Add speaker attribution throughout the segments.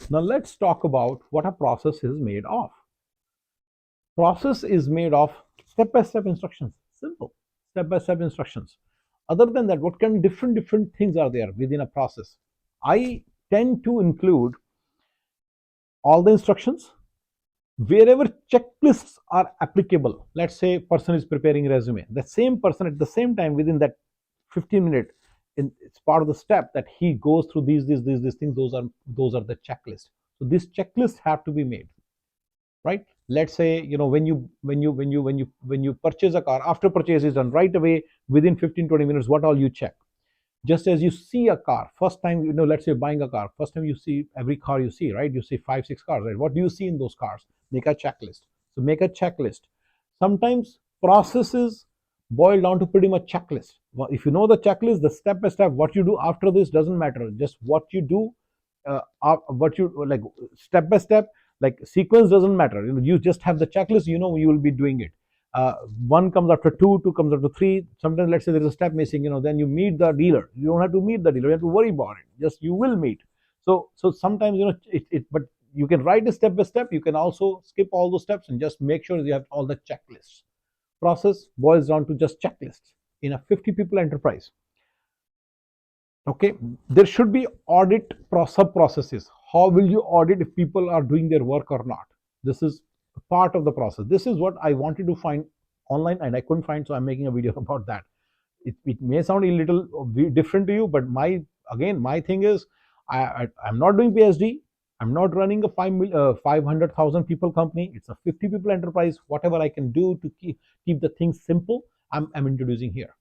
Speaker 1: Now let's talk about what a process is made of. Process is made of step-by-step instructions. Simple step-by-step instructions. Other than that, what kind of different things are there within a process? I tend to include all the instructions wherever checklists are applicable. Let's say person is preparing resume, the same person at the same time within that 15 minute, it's part of the step that he goes through these things. Those are the checklists. So these checklists have to be made, right? Let's say, when you purchase a car, after purchase is done, right away within 15-20 minutes, what all you check. Just as you see a car first time, let's say buying a car, first time you see every car you see, right? You see 5-6 cars, right? What do you see in those cars? Make a checklist. So make a checklist. Sometimes processes boil down to pretty much checklist. Well, if you know the checklist, the step by step, what you do after this doesn't matter. Just what you do, what you like, step by step, like sequence doesn't matter. You just have the checklist, you will be doing it. One comes after two comes after three. Sometimes, let's say there's a step missing, then you meet the dealer. You don't have to meet the dealer, you have to worry about it. Just you will meet. So sometimes, but you can write it step by step. You can also skip all those steps and just make sure you have all the checklists. Process boils down to just checklists in a 50 people enterprise. Okay, there should be audit sub processes. How will you audit if people are doing their work or not? This is part of the process. This is what I wanted to find online and I couldn't find, so I'm making a video about that. It may sound a little different to you, but my thing is, I'm not doing PhD. I'm not running a 500,000 people company. It's a 50 people enterprise. Whatever I can do to keep the things simple, I'm introducing here.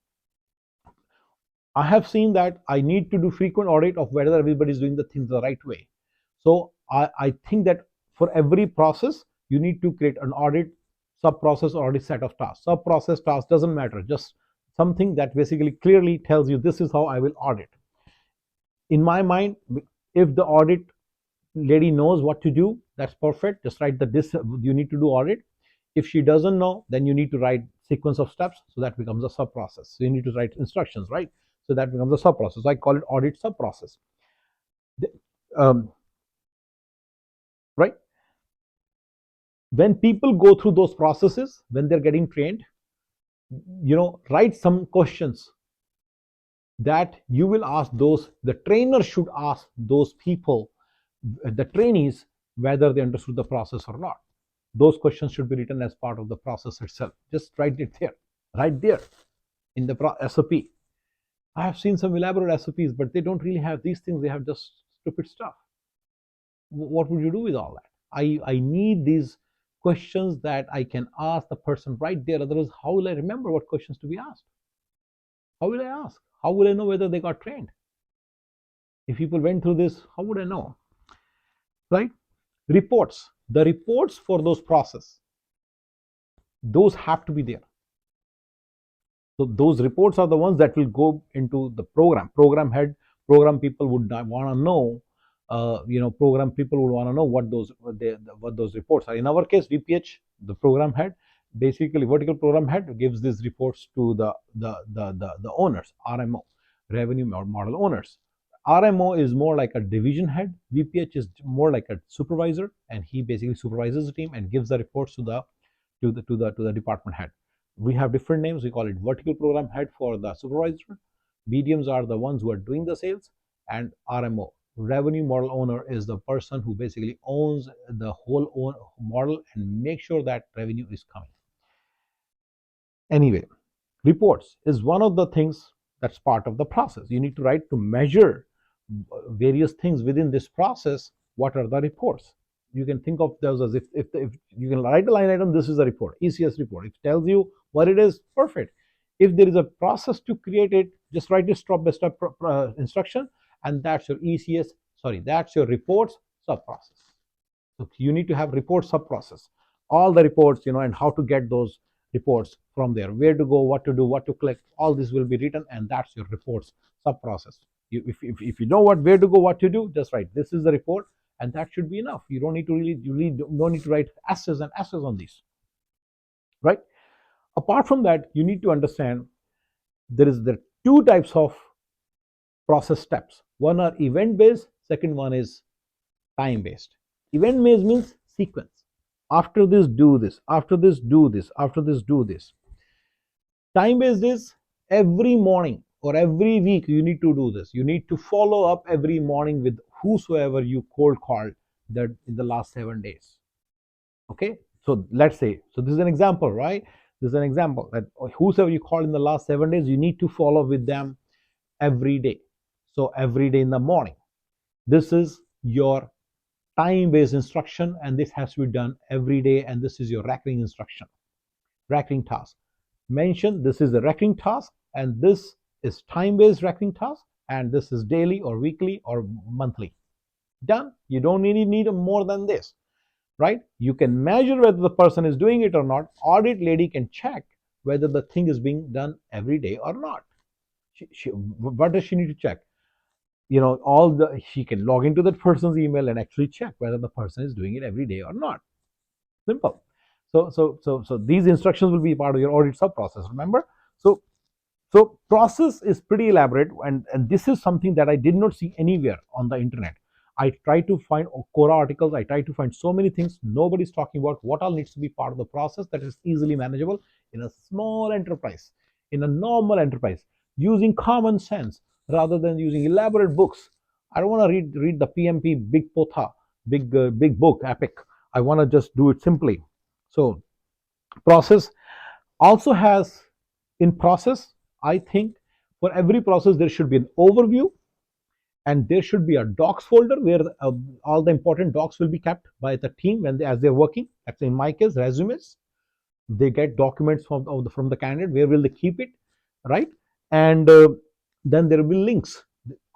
Speaker 1: I have seen that I need to do frequent audit of whether everybody is doing the things the right way. So I think that for every process, you need to create an audit sub-process or audit set of tasks. Sub-process task doesn't matter, just something that basically clearly tells you this is how I will audit. In my mind, if the audit lady knows what to do, that's perfect. Just write that this you need to do audit. If she doesn't know, then you need to write sequence of steps, so that becomes a sub process. So you need to write instructions, right? So that becomes a sub process. So I call it audit sub process. Um, right? When people go through those processes, when they're getting trained, write some questions that you will ask those, the trainer should ask those people, the trainees, whether they understood the process or not. Those questions should be written as part of the process itself. Just write it there, right there in the SOP. I have seen some elaborate SOPs, but they don't really have these things. They have just stupid stuff. What would you do with all that? I need these questions that I can ask the person right there. Otherwise, how will I remember what questions to be asked? How will I ask? How will I know whether they got trained? If people went through this, how would I know? Right? Reports. The reports for those process, those have to be there. So those reports are the ones that will go into the program head. Program people would want to know, program people would want to know what those reports are. In our case, VPH, the program head, basically vertical program head, gives these reports to the owners, RMO, revenue model owners. RMO is more like a division head. VPH is more like a supervisor, and he basically supervises the team and gives the reports to the department head. We have different names. We call it vertical program head for the supervisor. BDMs are the ones who are doing the sales, and RMO, revenue model owner, is the person who basically owns the whole model and make sure that revenue is coming. Anyway, reports is one of the things that's part of the process. You need to write to measure various things within this process. What are the reports? You can think of those as if you can write a line item, this is a report, ECS report. It tells you what it is, perfect. If there is a process to create it, just write a step by step instruction, and that's your ECS, that's your reports sub process. So you need to have report sub process, all the reports, and how to get those reports from there, where to go, what to do, what to click, all this will be written, and that's your reports sub process. If you know where to go, what to do, just write this is the report, and that should be enough. You don't need to write S's and S's on these, right? Apart from that, you need to understand there are two types of process steps. One are event based, second one is Time based. Event based means sequence. After this, do this. After this, do this. After this, do this. Time based is every morning or every week you need to do this. You need to follow up every morning with whosoever you cold called that in the last 7 days. Okay, so let's say, so this is an example, right? This is an example that whosoever you called in the last 7 days, you need to follow with them every day. So every day in the morning. This is your time-based instruction, and this has to be done every day, and this is your recurring instruction, recurring task. Mention this is a recurring task, and this is time-based recurring task, and this is daily or weekly or monthly. Done. You don't need more than this, right? You can measure whether the person is doing it or not. Audit lady can check whether the thing is being done every day or not. What does she need to check? She can log into that person's email and actually check whether the person is doing it every day or not. Simple. So these instructions will be part of your audit sub process, remember. So process is pretty elaborate, and this is something that I did not see anywhere on the internet. I tried to find Quora articles, I tried to find so many things. Nobody's talking about what all needs to be part of the process that is easily manageable in a small enterprise, in a normal enterprise, using common sense rather than using elaborate books. I don't want to read the PMP big potha, big book, epic. I want to just do it simply. So process also has, in process, I think for every process there should be an overview, and there should be a docs folder where all the important docs will be kept by the team as they're working. That's in my case resumes. They get documents from the candidate. Where will they keep it, right? And then there will be links,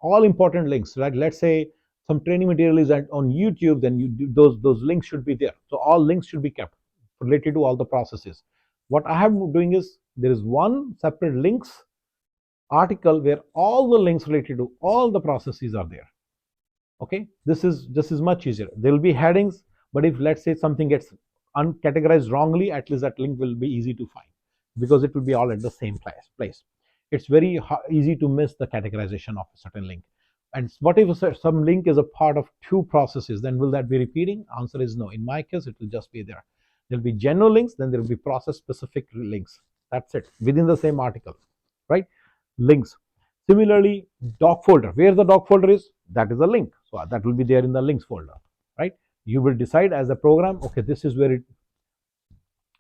Speaker 1: all important links, right? Let's say some training material is on YouTube, then those links should be there. So all links should be kept related to all the processes. What I am doing is there is one separate links article where all the links related to all the processes are there. Okay, this is much easier. There will be headings, but if let's say something gets uncategorized wrongly, at least that link will be easy to find because it will be all at the same place. It's very easy to miss the categorization of a certain link. And what if some link is a part of two processes? Then will that be repeating? Answer is no. In my case, it will just be there. There'll be general links, then there will be process specific links. That's it, within the same article, right? Links. Similarly, doc folder, where the doc folder is, that is a link. So that will be there in the links folder, right? You will decide as a program, okay, this is where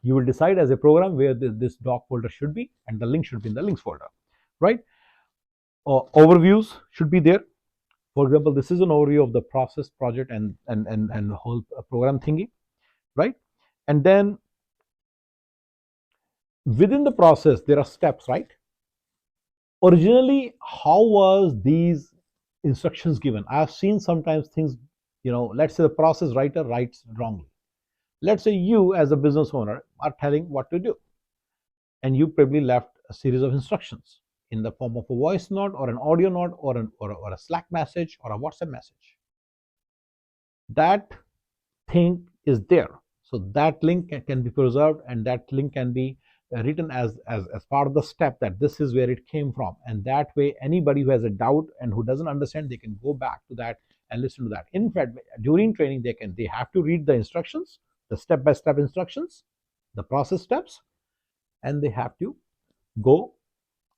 Speaker 1: you will decide as a program where this doc folder should be, and the link should be in the links folder, right? Overviews should be there. For example, this is an overview of the process, project, and the whole program thingy, right? And then within the process, there are steps, right? Originally, how was these instructions given? I have seen sometimes things, let's say the process writer writes wrongly. Let's say you as a business owner are telling what to do, and you probably left a series of instructions in the form of a voice note or an audio note or a Slack message or a WhatsApp message. That thing is there. So that link can be preserved, and that link can be written as part of the step that this is where it came from. And that way, anybody who has a doubt and who doesn't understand, they can go back to that and listen to that. In fact, during training, they have to read the instructions, the step-by-step instructions, the process steps, and they have to go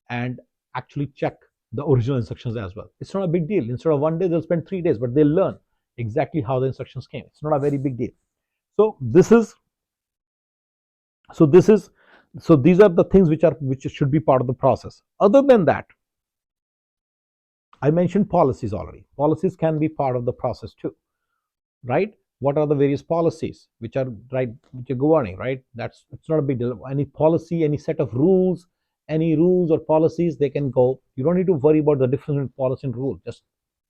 Speaker 1: and actually check the original instructions as well. It's not a big deal. Instead of 1 day, they'll spend 3 days, but they'll learn exactly how the instructions came. It's not a very big deal. So these are the things which should be part of the process. Other than that, I mentioned policies already. Policies can be part of the process too, right? What are the various policies which are governing, right? It's not a big deal. Any policy, any set of rules, any rules or policies, they can go. You don't need to worry about the difference in policy and rule. Just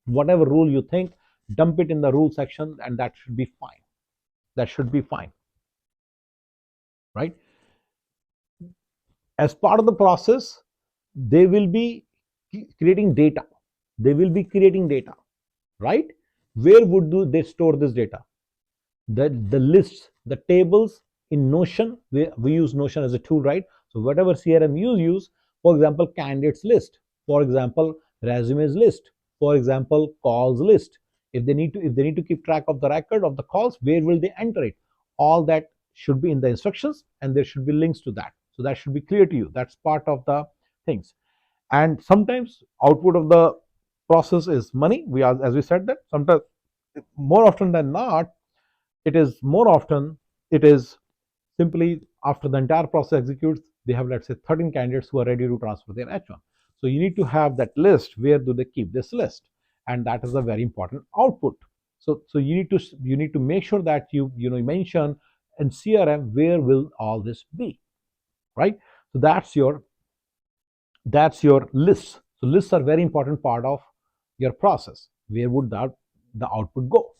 Speaker 1: whatever rule you think, dump it in the rule section, and that should be fine. That should be fine, right? As part of the process, they will be creating data. They will be creating data, right? Where would they store this data? The lists, the tables in Notion. We use Notion as a tool, right? So whatever CRM you use, for example, candidates list, for example, resumes list, for example, calls list. If they need to keep track of the record of the calls, where will they enter it? All that should be in the instructions, and there should be links to that, so that should be clear to you. That's part of the things. And sometimes output of the process is money. We are, as we said, that sometimes, more often than not, it is simply after the entire process executes, they have, let's say, 13 candidates who are ready to transfer their H1. So you need to have that list. Where do they keep this list? And that is a very important output. So you need to make sure that you mention in CRM where will all this be, right? So that's your lists. So lists are very important part of your process. Where would the output go?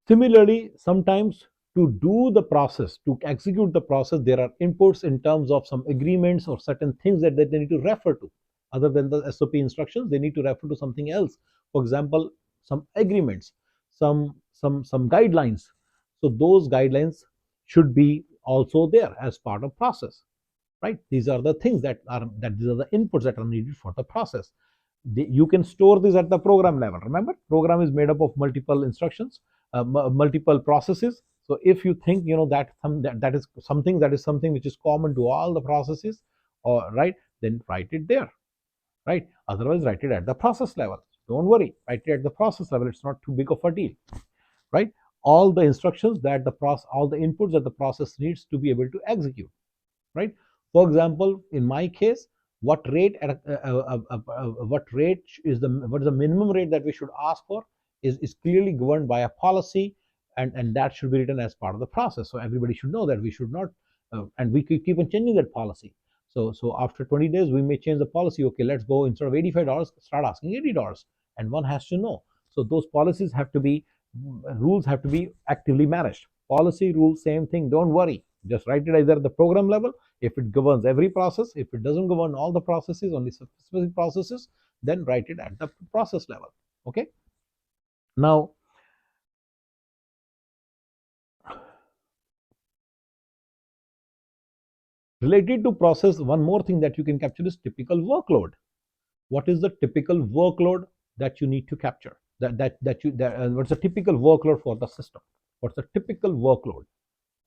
Speaker 1: Similarly, sometimes to do the process, to execute the process, there are inputs in terms of some agreements or certain things that they need to refer to. Other than the SOP instructions, they need to refer to something else. For example, some agreements, some guidelines. So those guidelines should be also there as part of process, right? These are the things these are the inputs that are needed for the process. You can store this at the program level. Remember, program is made up of multiple instructions, multiple processes. So if you think that is something which is common to all the processes, or right, then write it there, right? Otherwise, write it at the process level. Don't worry, write it at the process level. It's not too big of a deal, right? All the instructions that the process, all the inputs that the process needs to be able to execute, right? For example, in my case, what rate what is the minimum rate that we should ask for is clearly governed by a policy, and that should be written as part of the process. So everybody should know that we should not, and we keep on changing that policy. So after 20 days, we may change the policy. Okay, let's go, instead of $85, start asking $80, and one has to know. So those policies have to be, rules have to be actively managed. Policy, rules, same thing. Don't worry. Just write it either at the program level. If it governs every process, if it doesn't govern all the processes, only specific processes, then write it at the process level. Okay. Now, related to process, one more thing that you can capture is typical workload. What is the typical workload that you need to capture? What's the typical workload for the system? What's the typical workload?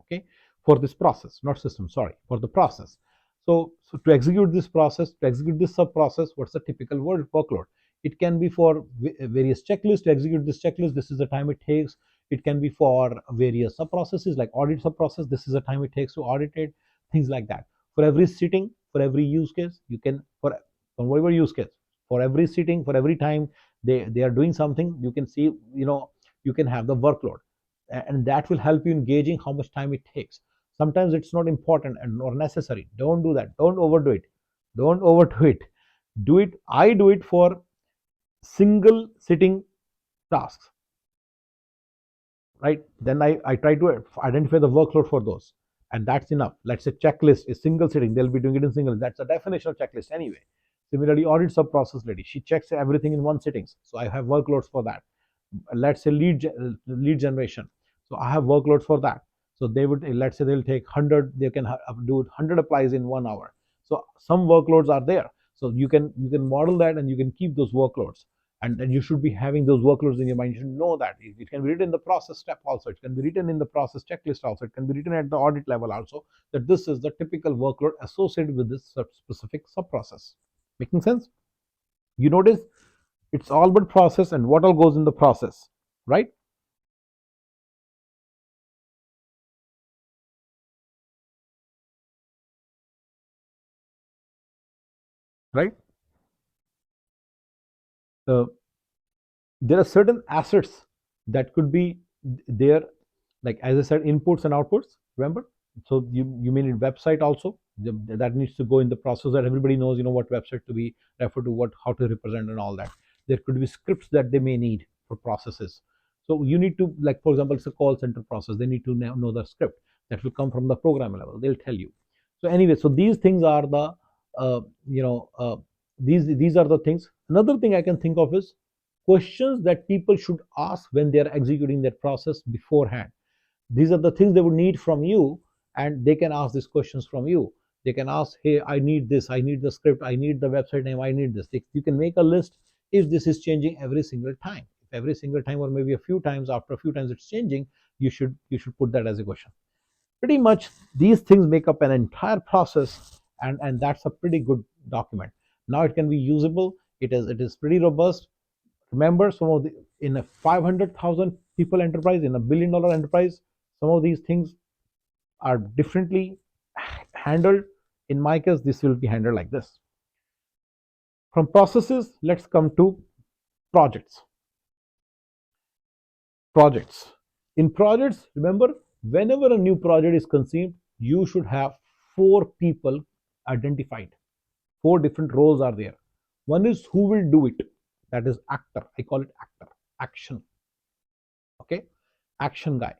Speaker 1: Okay, for this process, not system, sorry, for the process. So to execute this process, to execute this sub process, what's the typical workload? It can be for various checklists. To execute this checklist, this is the time it takes. It can be for various sub processes like audit sub process. This is the time it takes to audit it, things like that. For every sitting, for every use case, you can, for whatever use case, for every sitting, for every time they are doing something, you can see, you can have the workload, and that will help you in gauging how much time it takes. Sometimes it's not important and or necessary. Don't do that. Don't overdo it. Don't overdo it. Do it. I do it for single sitting tasks, right? Then I try to identify the workload for those, and that's enough. Let's say checklist is single sitting, they'll be doing it in single. That's a definition of checklist anyway. Similarly, audit sub process lady, she checks everything in one sittings, so I have workloads for that. Let's say lead generation, so I have workloads for that. So they would, let's say they'll take 100, they can do 100 applies in 1 hour. So some workloads are there, so you can model that, and you can keep those workloads, and you should be having those workloads in your mind. You should know that it can be written in the process step also, it can be written in the process checklist also, it can be written at the audit level also, that this is the typical workload associated with this specific sub process. Making sense? You notice it's all about process and what all goes in the process, right? Right. uh, there are certain assets that could be there, like as I said, inputs and outputs, remember? So you may need website also, that needs to go in the process, that everybody knows, what website to be referred to, what, how to represent and all that. There could be scripts that they may need for processes. So you need to, like for example, it's a call center process, they need to know the script that will come from the program level, they'll tell you. So anyway, so these things are the uh, you know uh, these are the things. Another thing I can think of is questions that people should ask when they are executing that process beforehand. These are the things they would need from you, and they can ask these questions from you. They can ask, hey, I need this, I need the script, I need the website name, I need this. You can make a list if this is changing every single time. every single time, or maybe a few times, after a few times it's changing, you should put that as a question. Pretty much these things make up an entire process, and that's a pretty good document. Now it can be usable. It is pretty robust. Remember, some of the, in a 500,000 people enterprise, in a $1 billion enterprise, some of these things are differently handled. In my case, this will be handled like this. From processes, let's come to projects. In projects, remember, whenever a new project is conceived, you should have 4 people identified. 4 different roles are there. One is who will do it, that is actor. I call it actor, action. Okay, action guy.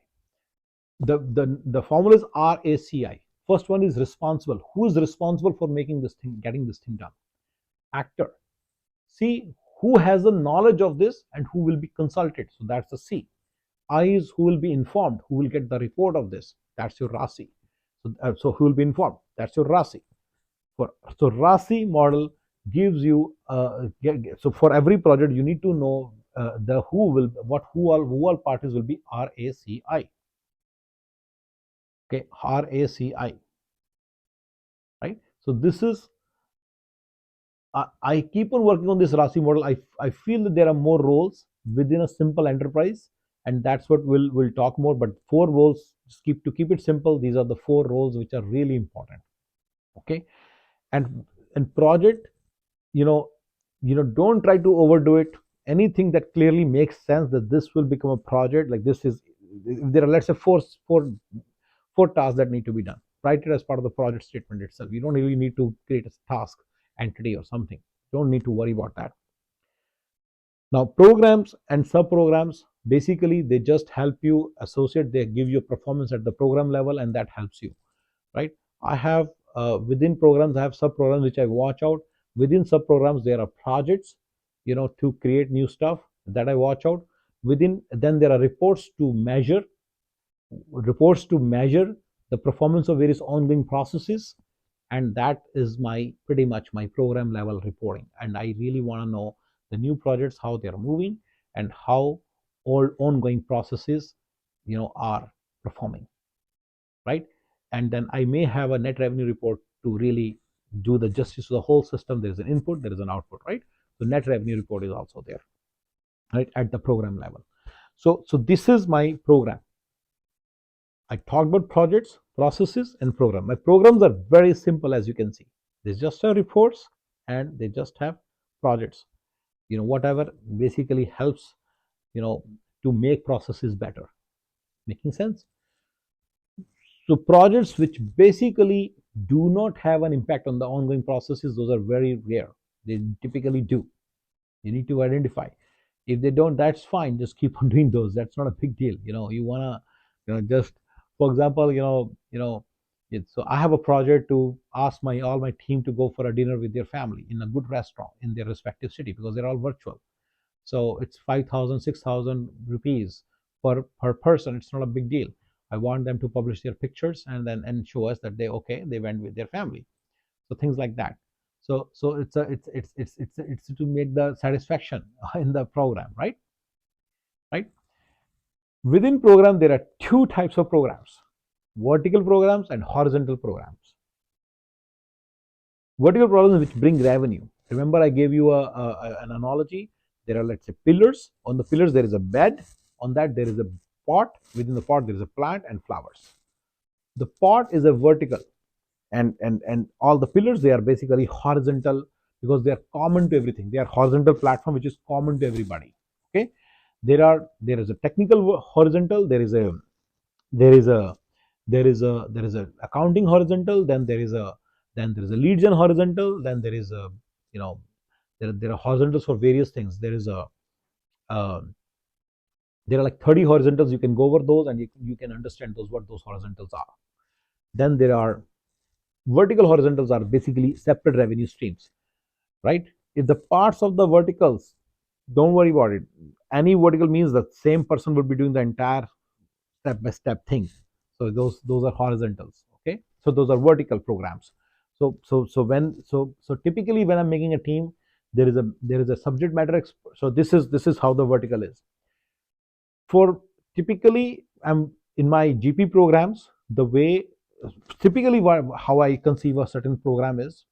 Speaker 1: The formula is RACI. First one is responsible. Who is responsible for making this thing, getting this thing done? Actor. C, who has the knowledge of this and who will be consulted, so that's the C. I is who will be informed, who will get the report of this, that's your RACI. So who will be informed, that's your RACI. So RACI model gives you so for every project you need to know the who will, who all parties will be RACI. Okay, RACI, right? So this is, I keep on working on this RACI model. I feel that there are more roles within a simple enterprise, and that's what we'll talk more. But 4 roles, just to keep it simple, these are the 4 roles which are really important. Okay, and project, don't try to overdo it. Anything that clearly makes sense that this will become a project, like this is, if there are, let's say, four tasks that need to be done, write it as part of the project statement itself. You don't really need to create a task entity or something. Don't need to worry about that. Now, programs and sub-programs, basically they just help you associate. They give you performance at the program level, and that helps you, right? I have within programs, I have sub-programs which I watch out. Within sub-programs, there are projects, to create new stuff that I watch out. Then there are reports to measure the performance of various ongoing processes, and that is pretty much my program level reporting. And I really want to know the new projects, how they are moving, and how all ongoing processes are performing, right? And then I may have a net revenue report to really do the justice to the whole system. There is an input, there is an output, right? So net revenue report is also there, right, at the program level. So this is my program. I talked about projects, processes, and program. My programs are very simple, as you can see. They just have reports and they just have projects. Whatever basically helps, to make processes better. Making sense? So projects which basically do not have an impact on the ongoing processes, those are very rare. They typically do. You need to identify. If they don't, that's fine. Just keep on doing those. That's not a big deal. You wanna, just, for example, so I have a project to ask all my team to go for a dinner with their family in a good restaurant in their respective city, because they're all virtual. So it's 5,000, 6,000 rupees per person. It's not a big deal. I want them to publish their pictures and show us that they went with their family. So things like that. So it's to make the satisfaction in the program, right? Within program, there are 2 types of programs: vertical programs and horizontal programs. Vertical programs which bring revenue. Remember, I gave you an analogy. There are, let's say, pillars. On the pillars, there is a bed. On that, there is a pot. Within the pot, there is a plant and flowers. The pot is a vertical, and all the pillars, they are basically horizontal, because they are common to everything. They are horizontal platform which is common to everybody. Okay, there is a technical horizontal. There is a accounting horizontal. Then there is a lead gen horizontal. Then there is a, there are horizontals for various things. There are like 30 horizontals. You can go over those and you can understand what those horizontals are. Then there are vertical horizontals, are basically separate revenue streams, right? If the parts of the verticals, don't worry about it. Any vertical means the same person would be doing the entire step-by-step thing. So those are horizontals. Okay, so those are vertical programs. So typically when I'm making a team, there is a subject matter expert. So this is how the vertical is. For typically, I'm in my GP programs, the way typically how I conceive a certain program is,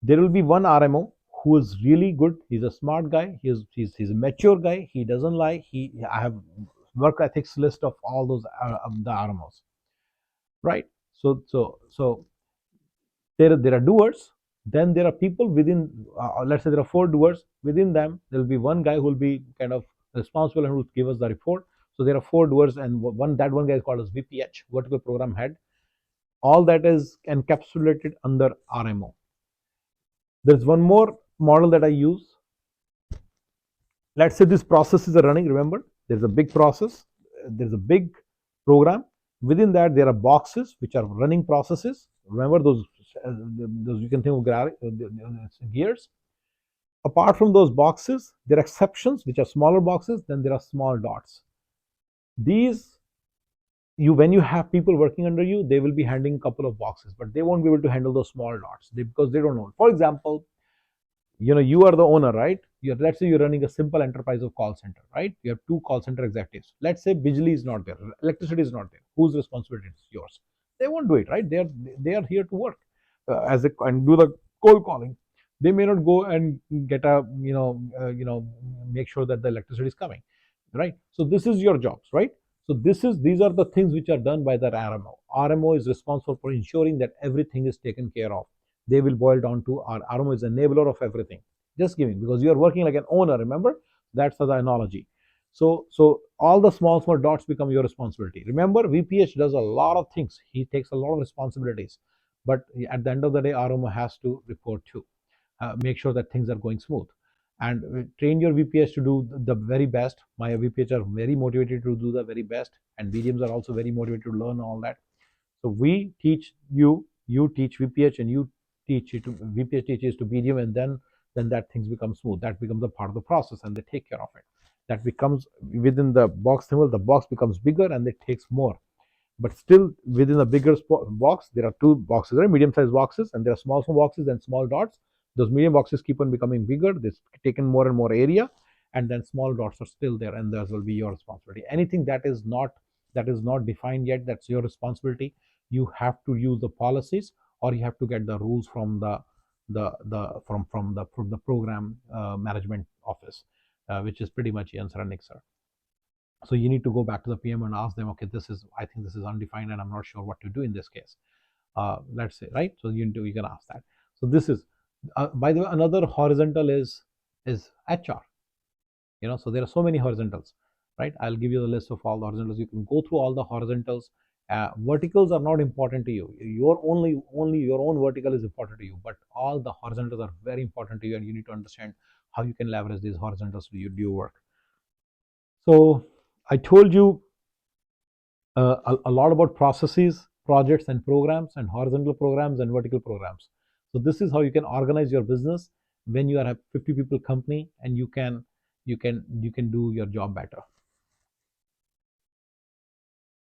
Speaker 1: there will be one RMO who is really good. He's a smart guy. He's a mature guy. He doesn't lie. I have work ethics list of all those the RMOs, right? So there are doers. Then there are people within. Let's say there are 4 doers. Within them, there will be one guy who will be kind of responsible and who will give us the report. So there are 4 doers, and one guy is called as VPH, vertical program head. All that is encapsulated under RMO. There's one more model that I use. Let's say these processes are running. Remember, there's a big process, there's a big program. Within that, there are boxes which are running processes. Remember those you can think of gears. Apart from those boxes, there are exceptions which are smaller boxes. Then there are small dots. These when you have people working under you, they will be handling a couple of boxes, but they won't be able to handle those small dots because they don't know. For example, you are the owner, right? Let's say you're running a simple enterprise of call center, right? You have 2 call center executives. Let's say Bijli is not there, electricity is not there. Whose responsibility is yours? They won't do it, right? They are here to work and do the cold calling. They may not go and get a make sure that the electricity is coming, right? So this is your jobs, right? So these are the things which are done by the RMO. RMO is responsible for ensuring that everything is taken care of. They will boil down to our RMO is enabler of everything. Just giving, because you are working like an owner, remember? That's the analogy. So all the small dots become your responsibility. Remember, VPH does a lot of things. He takes a lot of responsibilities. But at the end of the day, RMO has to report to make sure that things are going smooth. And train your VPH to do the very best. My VPH are very motivated to do the very best, and BDMs are also very motivated to learn all that. So we teach you, you teach VPH, and you teach it to VPH teaches to BDM, and then that things become smooth. That becomes a part of the process, and they take care of it. That becomes within the box symbol. The box becomes bigger, and it takes more. But still, within a bigger box, there are 2 boxes, right? Medium-sized boxes, and there are small boxes and small dots. Those medium boxes keep on becoming bigger. They've taken more and more area, and then small dots are still there, and those will be your responsibility. Anything that is not defined yet, that's your responsibility. You have to use the policies, or you have to get the rules from the program management office, which is pretty much answer and Nixer. So you need to go back to the PM and ask them, okay, I think this is undefined, and I'm not sure what to do in this case. Let's say, right? So you can ask that. So this is, by the way, another horizontal is HR. So there are so many horizontals, right? I'll give you the list of all the horizontals. You can go through all the horizontals. Verticals are not important to you. Your only your own vertical is important to you, but all the horizontals are very important to you, and you need to understand how you can leverage these horizontals to do your work. So I told you a lot about processes, projects, and programs, and horizontal programs and vertical programs. So this is how you can organize your business when you are a 50 people company, and you can do your job better.